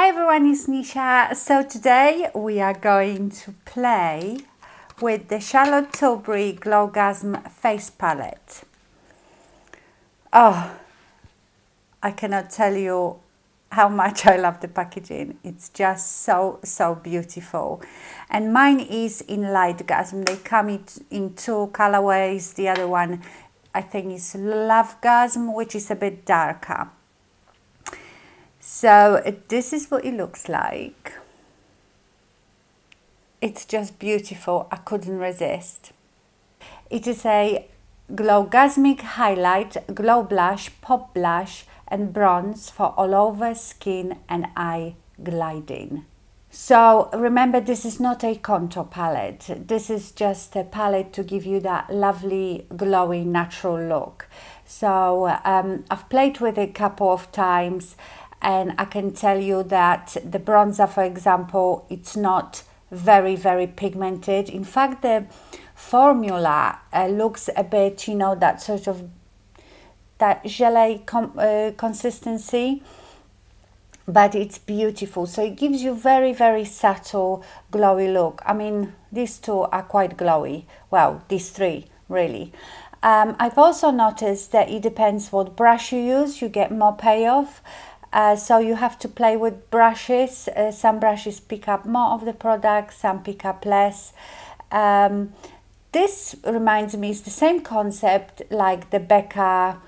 Hi everyone, it's Nisha. So today we are going to play with the Charlotte Tilbury GLOWGASM face palette. Oh, I cannot tell you how much I love the packaging. It's just so beautiful. And mine is in LightGasm. They come in two colorways. The other one I think is LoveGasm, which is a bit darker. So this is what it looks like. It's just beautiful. I couldn't resist. It is a GLOWGASMIC highlight, glow blush, pop blush and bronze for all over skin and eye gliding. So remember, this is not a contour palette. This is just a palette to give you that lovely glowy natural look. So I've played with it a couple of times and I can tell you that the bronzer, for example, it's not very pigmented. In fact, the formula looks a bit, you know, that sort of that gelée consistency, but it's beautiful. So it gives you very subtle glowy look. I mean, these two are quite glowy. Well, these three really. I've also noticed that it depends what brush you use, you get more payoff. So you have to play with brushes. Some brushes pick up more of the product, some pick up less. This reminds me, it's the same concept like the Becca,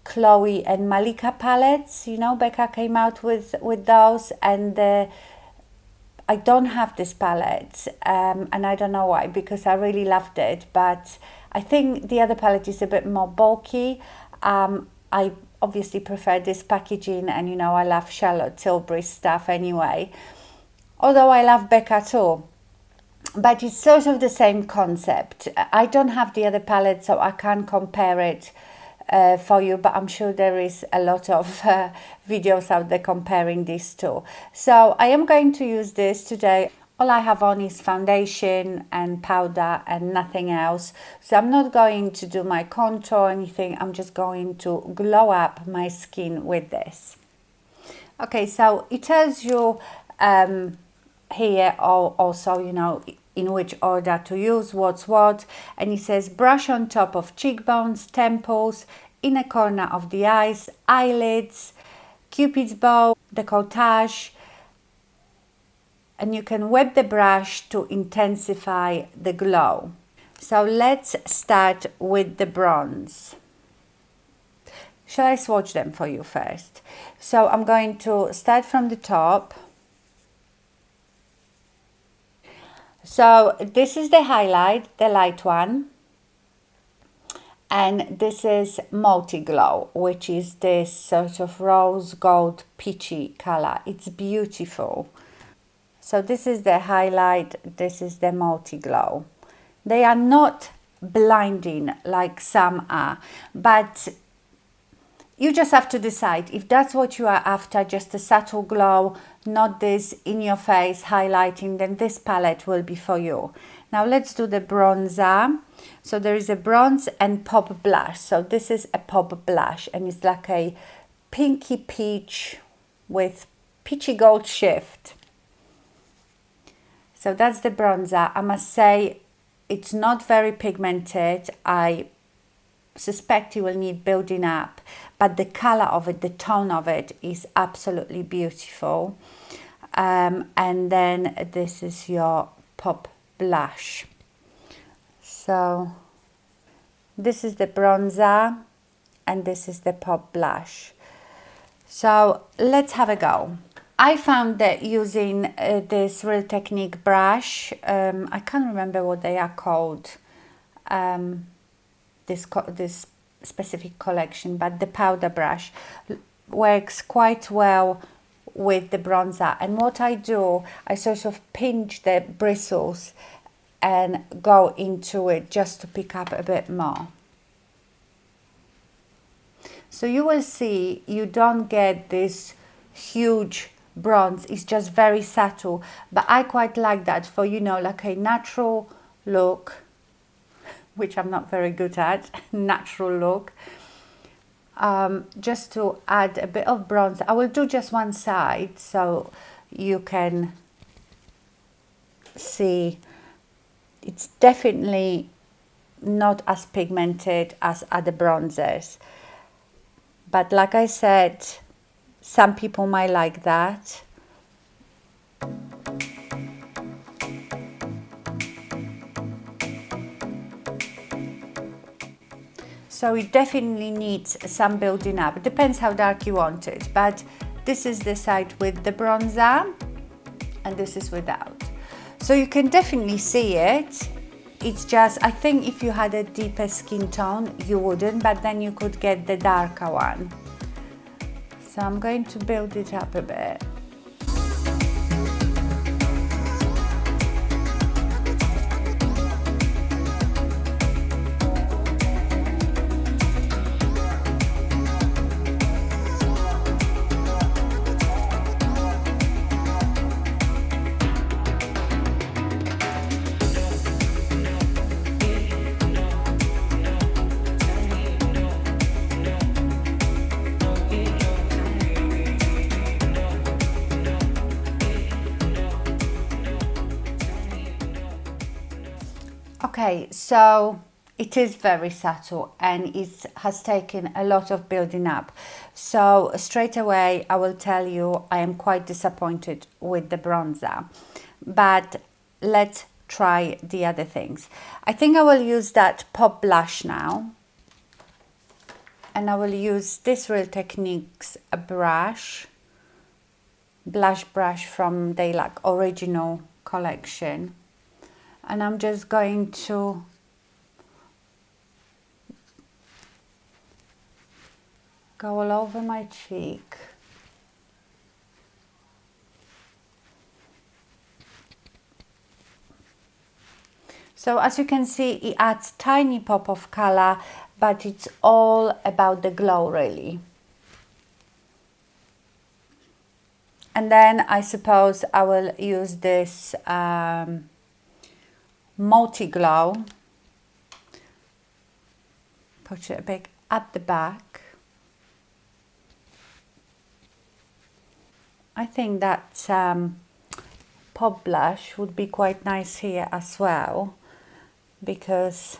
Chloe and Malika palettes. You know, Becca came out with those, and I don't have this palette, and I don't know why, because I really loved it, but I think the other palette is a bit more bulky. I obviously prefer this packaging, and you know, I love Charlotte Tilbury stuff anyway, although I love Becca too, but it's sort of the same concept. I don't have the other palette, so I can't compare it for you, but I'm sure there is a lot of videos out there comparing these two. So I am going to use this today. All I have on is foundation and powder and nothing else. So I'm not going to do my contour or anything. I'm just going to glow up my skin with this. Okay, so it tells you here also, you know, in which order to use what's what. And it says brush on top of cheekbones, temples, inner corner of the eyes, eyelids, cupid's bow, décolletage. And you can wet the brush to intensify the glow. So let's start with the bronze. Shall I swatch them for you first? So I'm going to start from the top. So this is the highlight, the light one. And this is multi-glow, which is this sort of rose gold peachy color. It's beautiful. So this is the highlight, this is the multi-glow. They are not blinding like some are, but you just have to decide if that's what you are after, just a subtle glow, not this in your face highlighting, then this palette will be for you. Now let's do the bronzer. So there is a bronze and pop blush. So this is a pop blush and it's like a pinky peach with peachy gold shift. So that's the bronzer. I must say it's not very pigmented. I suspect you will need building up, but the color of it, the tone of it is absolutely beautiful. And then this is your pop blush. So this is the bronzer and this is the pop blush. So let's have a go. I found that using this Real Technique brush, I can't remember what they are called, this specific collection, but the powder brush works quite well with the bronzer. And what I do, I sort of pinch the bristles and go into it just to pick up a bit more. So you will see you don't get this huge bronze, it's just very subtle, but I quite like that for, you know, like a natural look, which I'm not very good at, natural look. Just to add a bit of bronze. I will do just one side, so you can see it's definitely not as pigmented as other bronzers. But like I said, some people might like that. So it definitely needs some building up. It depends how dark you want it, but this is the side with the bronzer and this is without. So you can definitely see it. It's just, I think if you had a deeper skin tone, you wouldn't, but then you could get the darker one. So I'm going to build it up a bit. Okay, so it is very subtle and it has taken a lot of building up. So straight away, I will tell you I am quite disappointed with the bronzer. But let's try the other things. I think I will use that pop blush now. And I will use this Real Techniques blush brush from their original collection. And I'm just going to go all over my cheek. So as you can see, it adds tiny pop of color, but it's all about the glow really. And then I suppose I will use this multi-glow, put it a bit at the back. I think that pop blush would be quite nice here as well, because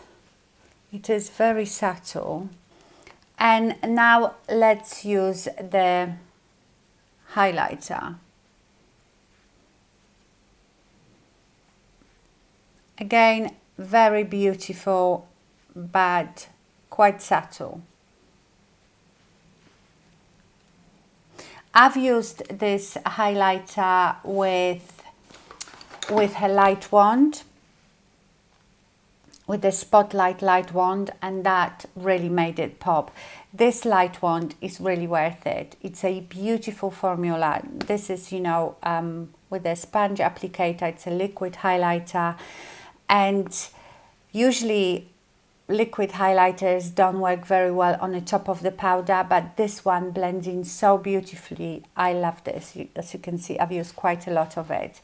it is very subtle. And now let's use the highlighter. Again, very beautiful, but quite subtle. I've used this highlighter with her light wand, with the Spotlight light wand, and that really made it pop. This light wand is really worth it. It's a beautiful formula. This is, you know, with a sponge applicator, it's a liquid highlighter. And usually liquid highlighters don't work very well on the top of the powder, but this one blends in so beautifully. I love this. As you can see, I've used quite a lot of it.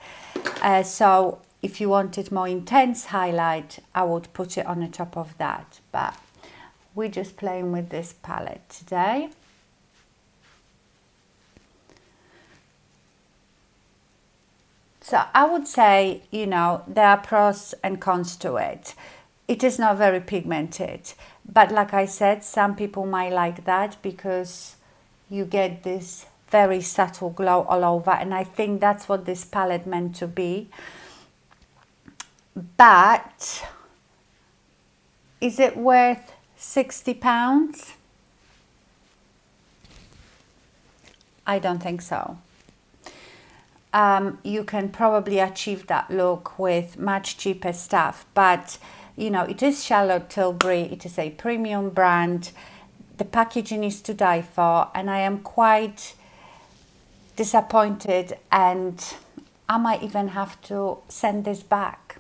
So if you wanted more intense highlight, I would put it on the top of that. But we're just playing with this palette today. So I would say, you know, there are pros and cons to it. It is not very pigmented, but like I said, some people might like that because you get this very subtle glow all over, and I think that's what this palette meant to be. But is it worth £60? I don't think so. You can probably achieve that look with much cheaper stuff, but you know, it is Charlotte Tilbury, it is a premium brand, the packaging is to die for, and I am quite disappointed, and I might even have to send this back.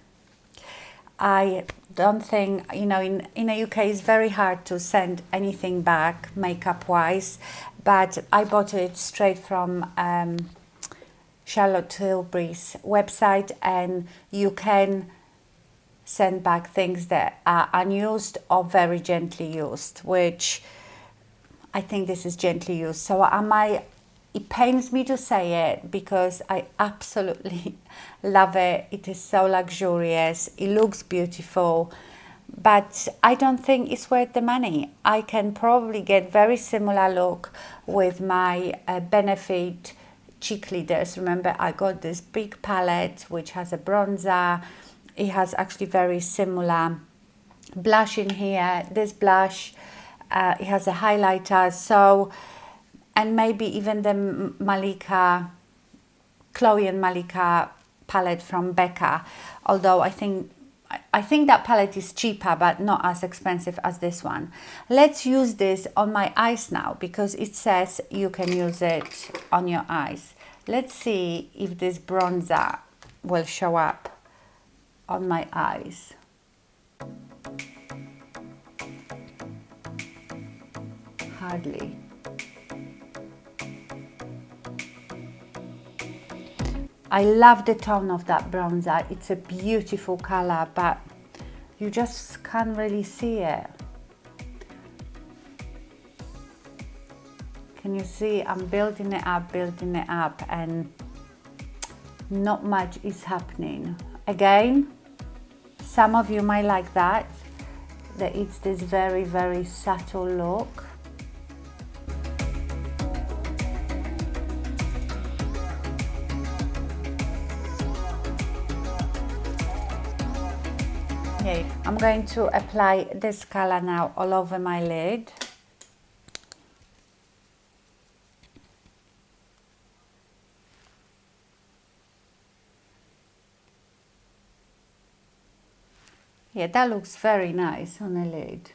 I don't think, you know, in the UK it's very hard to send anything back makeup wise, but I bought it straight from Charlotte Tilbury's website, and you can send back things that are unused or very gently used, which I think this is gently used. So I might It pains me to say it because I absolutely love it. It is so luxurious. It looks beautiful, but I don't think it's worth the money. I can probably get very similar look with my Benefit cheek leaders. Remember, I got this big palette which has a bronzer. It has actually very similar blush in here. This blush, it has a highlighter. So, and maybe even the Malika, Chloe and Malika palette from Becca. Although I think that palette is cheaper, but not as expensive as this one. Let's use this on my eyes now, because it says you can use it on your eyes. Let's see if this bronzer will show up on my eyes. Hardly. I love the tone of that bronzer. It's a beautiful color, but you just can't really see it. Can you see? I'm building it up, and not much is happening. Again, some of you might like that it's this very, very subtle look. Okay, I'm going to apply this color now all over my lid. Yeah, that looks very nice on a lid.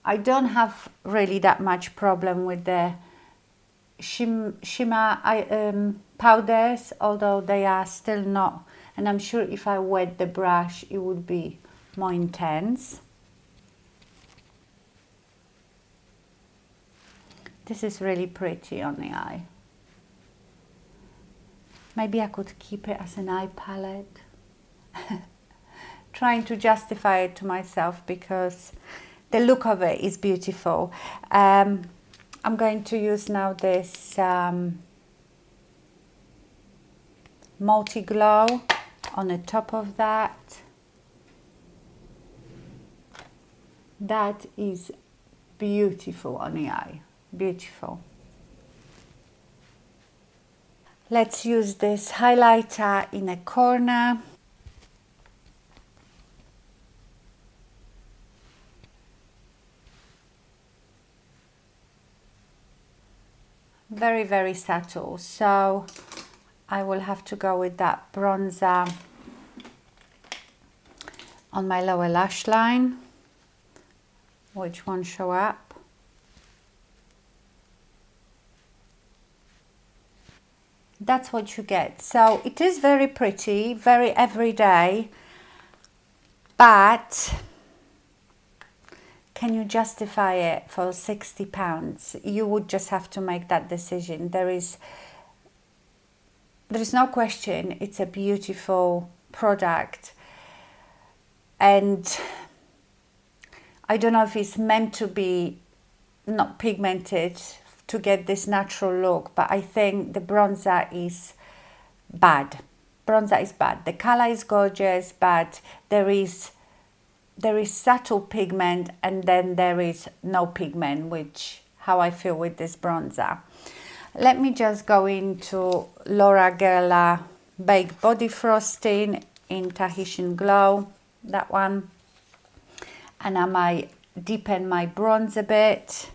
I don't have really that much problem with the shimmer powders, although they are still not, and I'm sure if I wet the brush it would be more intense. This is really pretty on the eye. Maybe I could keep it as an eye palette. Trying to justify it to myself because the look of it is beautiful. I'm going to use now this multi-glow on the top of that. That is beautiful on the eye, beautiful. Let's use this highlighter in a corner. Very, very subtle, so I will have to go with that bronzer on my lower lash line, which won't show up. That's what you get. So it is very pretty, very everyday, but can you justify it for £60? You would just have to make that decision. There is no question it's a beautiful product, and I don't know if it's meant to be not pigmented to get this natural look, but I think the bronzer is bad. Bronzer is bad. The color is gorgeous, but there is subtle pigment, and then there is no pigment, which how I feel with this bronzer. Let me just go into Laura Geller Baked Body Frosting in Tahitian Glow, that one, and I might deepen my bronze a bit.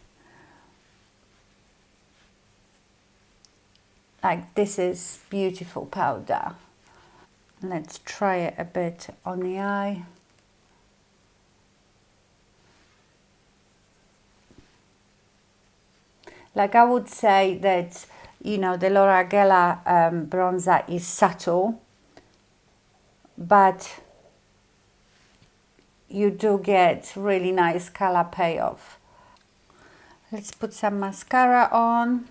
Like, this is beautiful powder. Let's try it a bit on the eye. Like, I would say that, you know, the Laura Geller bronzer is subtle, but you do get really nice color payoff. Let's put some mascara on.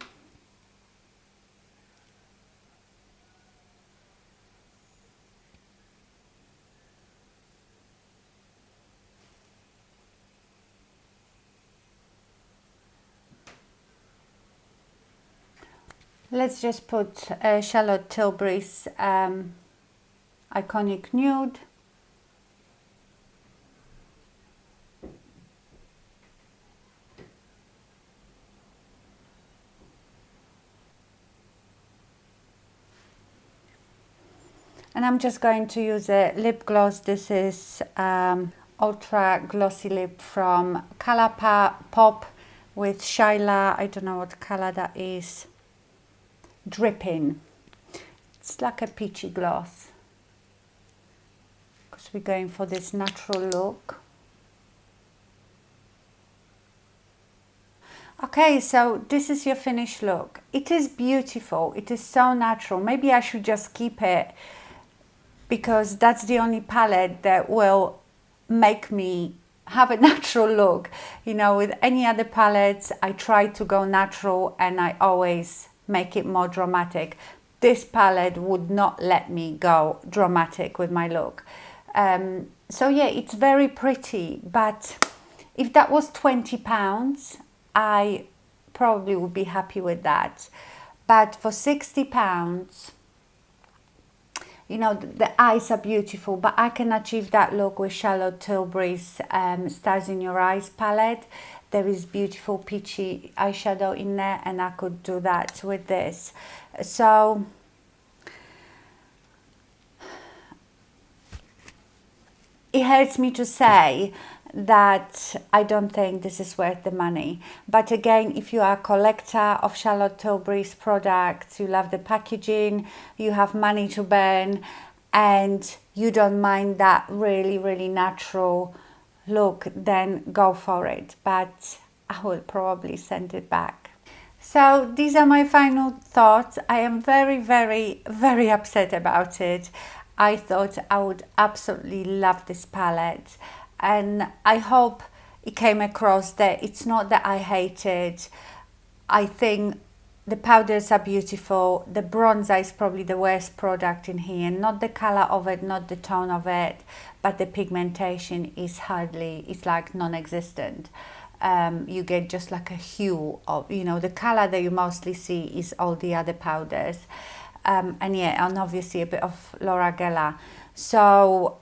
Let's just put Charlotte Tilbury's Iconic Nude. And I'm just going to use a lip gloss. This is Ultra Glossy Lip from Colorpop with Lila. I don't know what color that is. Drippin. It's like a peachy gloss, because we're going for this natural look. Okay, so this is your finished look. It is beautiful. It is so natural. Maybe I should just keep it, because that's the only palette that will make me have a natural look. You know, with any other palettes, I try to go natural and I always make it more dramatic. This palette would not let me go dramatic with my look. So yeah, it's very pretty, but if that was £20, I probably would be happy with that. But for £60, you know, the eyes are beautiful, but I can achieve that look with Charlotte Tilbury's Stars in Your Eyes palette. There is beautiful peachy eyeshadow in there, and I could do that with this. So it hurts me to say that I don't think this is worth the money. But again, if you are a collector of Charlotte Tilbury's products, you love the packaging, you have money to burn, and you don't mind that really, really natural look, then go for it. But I will probably send it back. So these are my final thoughts. I am very, very, very upset about it. I thought I would absolutely love this palette, and I hope it came across that it's not that I hate it. I think the powders are beautiful. The bronzer is probably the worst product in here. Not the color of it, not the tone of it, but the pigmentation is hardly, it's like non-existent. You get just like a hue of, you know, the color that you mostly see is all the other powders. And yeah, and obviously a bit of Laura Geller. So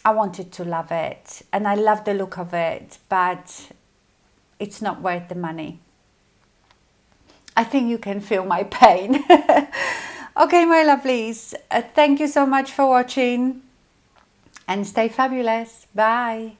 I wanted to love it, and I love the look of it, but it's not worth the money. I think you can feel my pain. Okay, my lovelies, thank you so much for watching, and stay fabulous. Bye.